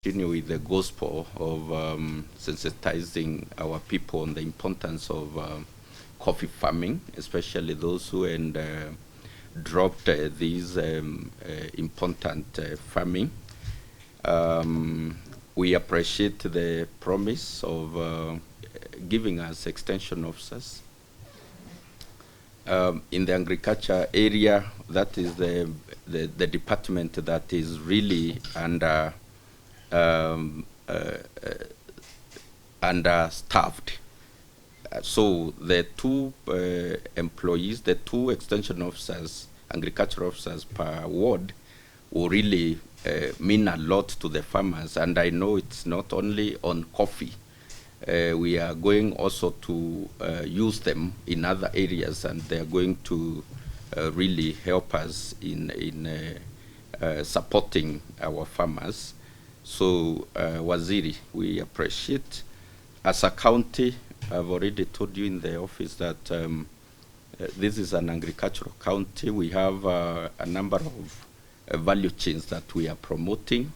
continue with the gospel of sensitizing our people on the importance of coffee farming, especially those who dropped these important farming. We appreciate the promise of giving us extension officers. In the agriculture area, that is the department that is really understaffed. So the two employees, the two extension officers, agriculture officers per ward will really mean a lot to the farmers. And I know it's not only on coffee. We are going also to use them in other areas, and they are going to really help us in supporting our farmers. So, Waziri, we appreciate. As a county, I've already told you in the office that this is an agricultural county. We have a number of value chains that we are promoting.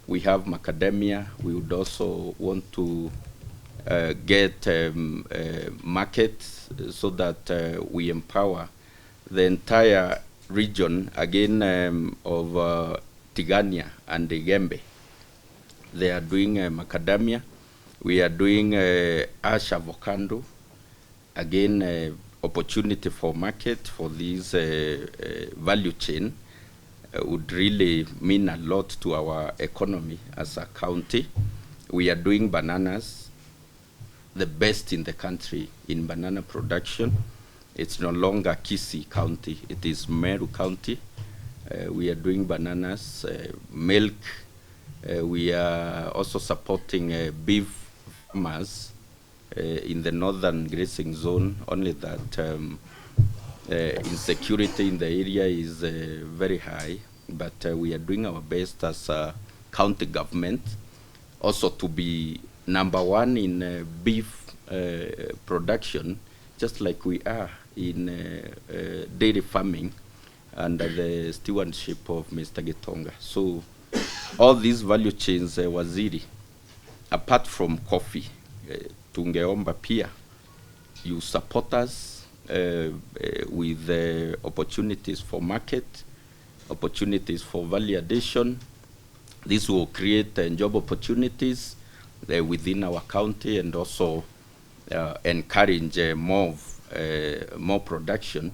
We have macadamia. We would also want to get markets so that we empower the entire region, again, of Tigania and Igembe. They are doing macadamia. We are doing ash avocado. Again, opportunity for market for this value chain would really mean a lot to our economy as a county. We are doing bananas, the best in the country in banana production. It's no longer Kisii County, it is Meru County. We are doing bananas, milk. We are also supporting beef farmers in the northern grazing zone, only that insecurity in the area is very high, but we are doing our best as a county government also to be number one in beef production, just like we are in dairy farming under the stewardship of Mr. Gitonga. So all these value chains, Waziri, apart from coffee, tungeomba pia you support us with opportunities for market, opportunities for value addition. This will create job opportunities within our county and also encourage more production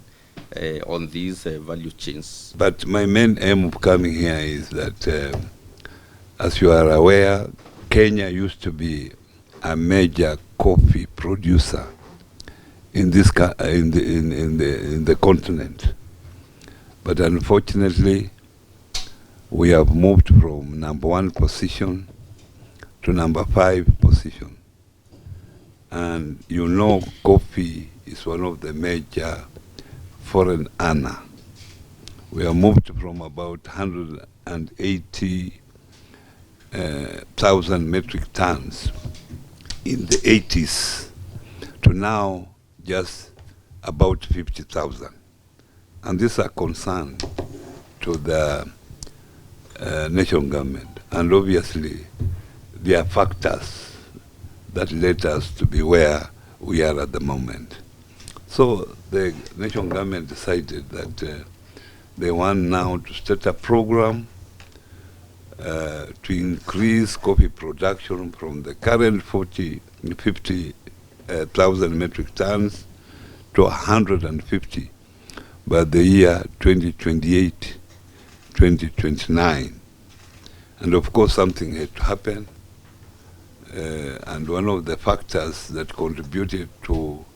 on these value chains. But my main aim of coming here is that, as you are aware, Kenya used to be a major coffee producer in this in the continent, but unfortunately, we have moved from #1 position to #5 position. And you know, coffee is one of the major foreign earner. We have moved from about 180,000 metric tons in the 80s to now just about 50,000. And this is a concern to the national government. And obviously, there are factors that led us to be where we are at the moment. So the national government decided that they want now to start a program to increase coffee production from the current 50,000 metric tons to 150 by the year 2028, 2029. And of course, something had to happen. And one of the factors that contributed to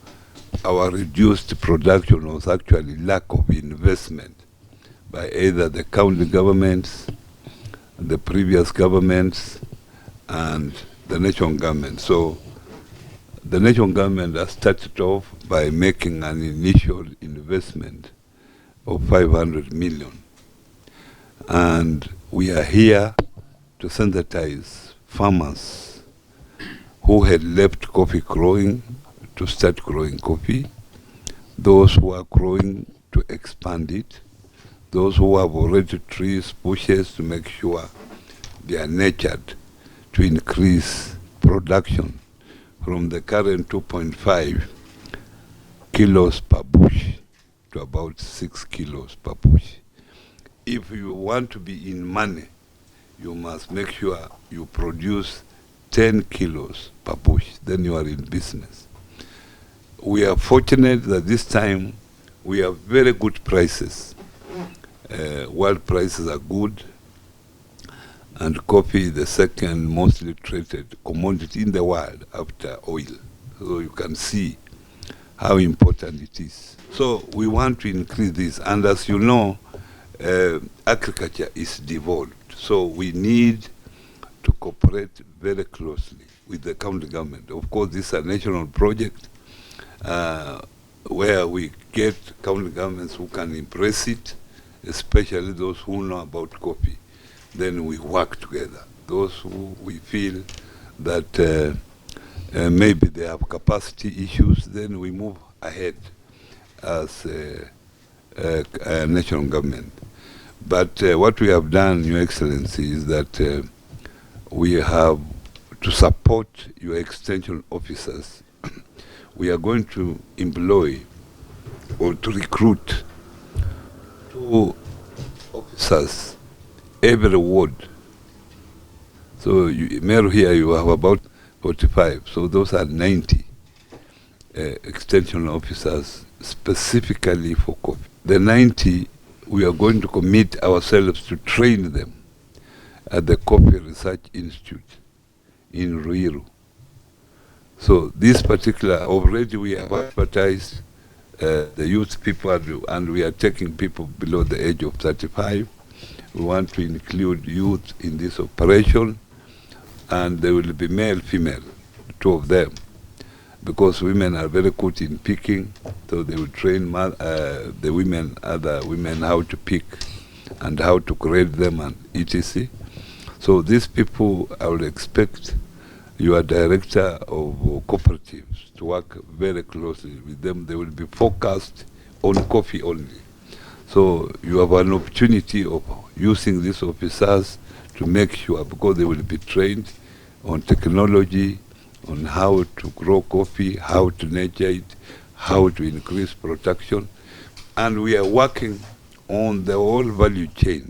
our reduced production was actually lack of investment by either the county governments, the previous governments, and the national government. So the national government has started off by making an initial investment of 500 million. And we are here to sensitize farmers who had left coffee growing to start growing coffee, those who are growing to expand it, those who have already trees, bushes, to make sure they are nurtured to increase production from the current 2.5 kilos per bush to about 6 kilos per bush. If you want to be in money, you must make sure you produce 10 kilos per bush, then you are in business. We are fortunate that this time we have very good prices. World prices are good, and coffee is the second mostly traded commodity in the world after oil. So you can see how important it is. So we want to increase this, and as you know, agriculture is devolved. So we need to cooperate very closely with the county government. Of course, this is a national project where we get county governments who can embrace it, especially those who know about coffee. Then we work together. Those who we feel that maybe they have capacity issues, then we move ahead as a national government. But what we have done, Your Excellency, is that we have to support your extension officers. We are going to employ or to recruit 2 officers every ward. So Meru here you have about 45, so those are 90 extension officers specifically for coffee. The 90, we are going to commit ourselves to train them at the Coffee Research Institute in Ruiru. So this particular, already we have advertised the youth people, and we are taking people below the age of 35. We want to include youth in this operation, and there will be male, female, 2 of them, because women are very good in picking, so they will train the women, other women, how to pick and how to grade them and etc. So these people, I would expect your director of cooperatives to work very closely with them. They will be focused on coffee only. So you have an opportunity of using these officers to make sure, because they will be trained on technology, on how to grow coffee, how to nurture it, how to increase production. And we are working on the whole value chain